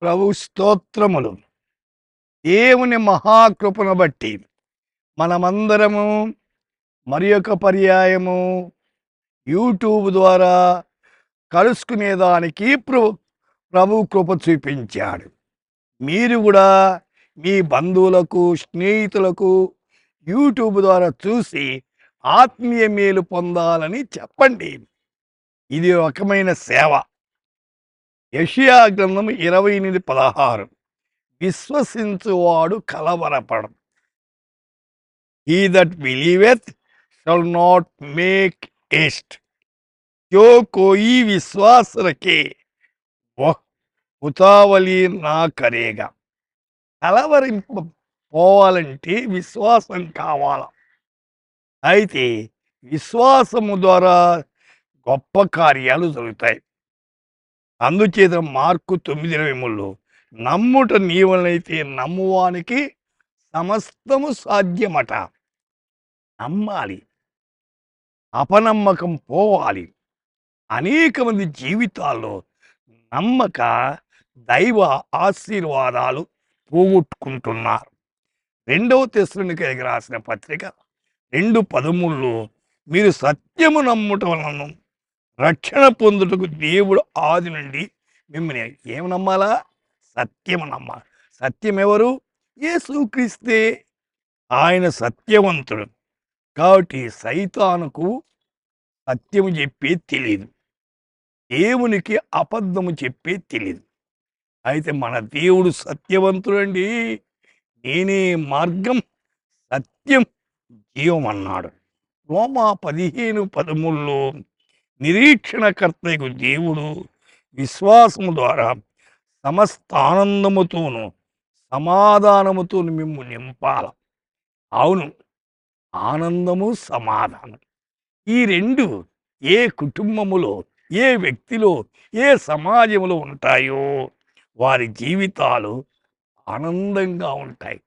ప్రభు స్తోత్రములు. దేవుని మహాకృపను బట్టి మనమందరము మరి ఒక పర్యాయము యూట్యూబ్ ద్వారా కలుసుకునేదానికి ప్రభు కృప చూపించాడు. మీరు కూడా మీ బంధువులకు, స్నేహితులకు యూట్యూబ్ ద్వారా చూసి ఆత్మీయ మేలు పొందాలని చెప్పండి. ఇది రకమైన సేవ. యెషయా గ్రంథం 28:16 విశ్వసించువాడు కలవరపడం. He that believeth shall not make haste. जो कोई विश्वास रखे वह उतावली ना करेगा. కలవరింప పోవాలంటే విశ్వాసం కావాల. అయితే విశ్వాసము ద్వారా గొప్ప కార్యాలు జరుగుతాయి. అందుచేత మార్కు 9:23 నమ్ముట నీవలనైతే నమ్మువానికి సమస్తము సాధ్యమట. నమ్మాలి, అపనమ్మకం పోవాలి. అనేక మంది జీవితాల్లో నమ్మక దైవ ఆశీర్వాదాలు పోగొట్టుకుంటున్నారు. 2వ తెస్సలోనికైకి రాసిన పత్రిక 2:13 మీరు సత్యము నమ్ముట వలన రక్షణ పొందుటకు దేవుడు ఆది నుండి మిమ్మల్ని ఏమి నమ్మాలా? సత్యము నమ్మాలి. సత్యం ఎవరు? యేసుక్రీస్తే. ఆయన సత్యవంతుడు. కాబట్టి సైతానుకు సత్యము చెప్పే తెలియదు, దేవునికి అబద్ధము చెప్పే తెలియదు. అయితే మన దేవుడు సత్యవంతుడండి. నేనే మార్గం, సత్యం, జీవం అన్నాడు. రోమా 15:13 నిరీక్షణకర్తకు దేవుడు విశ్వాసము ద్వారా సమస్త ఆనందముతోను సమాధానముతోను మిమ్ము నింపాల. అవును, ఆనందము, సమాధానం ఈ రెండు ఏ కుటుంబములో, ఏ వ్యక్తిలో, ఏ సమాజంలో ఉంటాయో వారి జీవితాలు ఆనందంగా ఉంటాయి,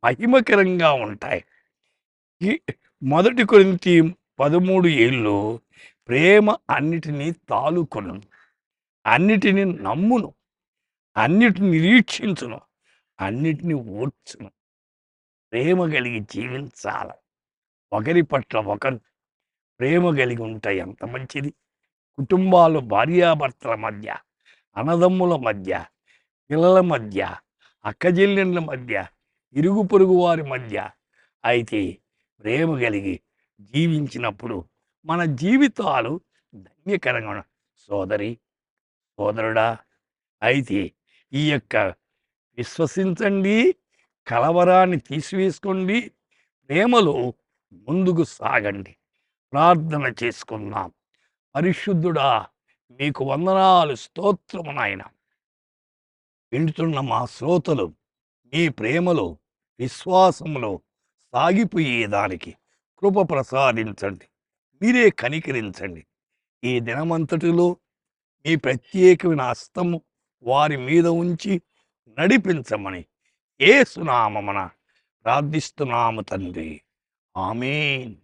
మహిమకరంగా ఉంటాయి. ఈ 1 కొరింథీ 13:7 ప్రేమ అన్నిటినీ తాలుకొను, అన్నిటిని నమ్మును, అన్నిటిని నిరీక్షించును, అన్నిటిని ఓర్చును. ప్రేమ కలిగి జీవించాలి. ఒకరి పట్ల ఒకరు ప్రేమ కలిగి ఉంటాయి. ఎంత మంచిది. కుటుంబాలు, భార్యాభర్తల మధ్య, అన్నదమ్ముల మధ్య, పిల్లల మధ్య, అక్కచెల్లెళ్ళ మధ్య, ఇరుగు పొరుగు వారి మధ్య అయితే ప్రేమ కలిగి జీవించినప్పుడు మన జీవితాలు ధన్యకరంగా ఉన్నాయి. సోదరి, సోదరుడా, అయితే ఈ యొక్క విశ్వసించండి, కలవరాన్ని తీసివేసుకోండి, ప్రేమలో ముందుకు సాగండి. ప్రార్థన చేసుకుందాం. పరిశుద్ధుడా, మీకు వందనాలు, స్తోత్రము నాయన. వింటున్న మా శ్రోతలు మీ ప్రేమలో, విశ్వాసములో సాగిపోయేదానికి కృప ప్రసాదించండి. మీరే కనికరించండి. ఈ దినమంతటిలో మీ ప్రత్యేకమైన హస్తము వారి మీద ఉంచి నడిపించమని యేసు నామమున ప్రార్థిస్తున్నాము తండ్రి. ఆమేన్.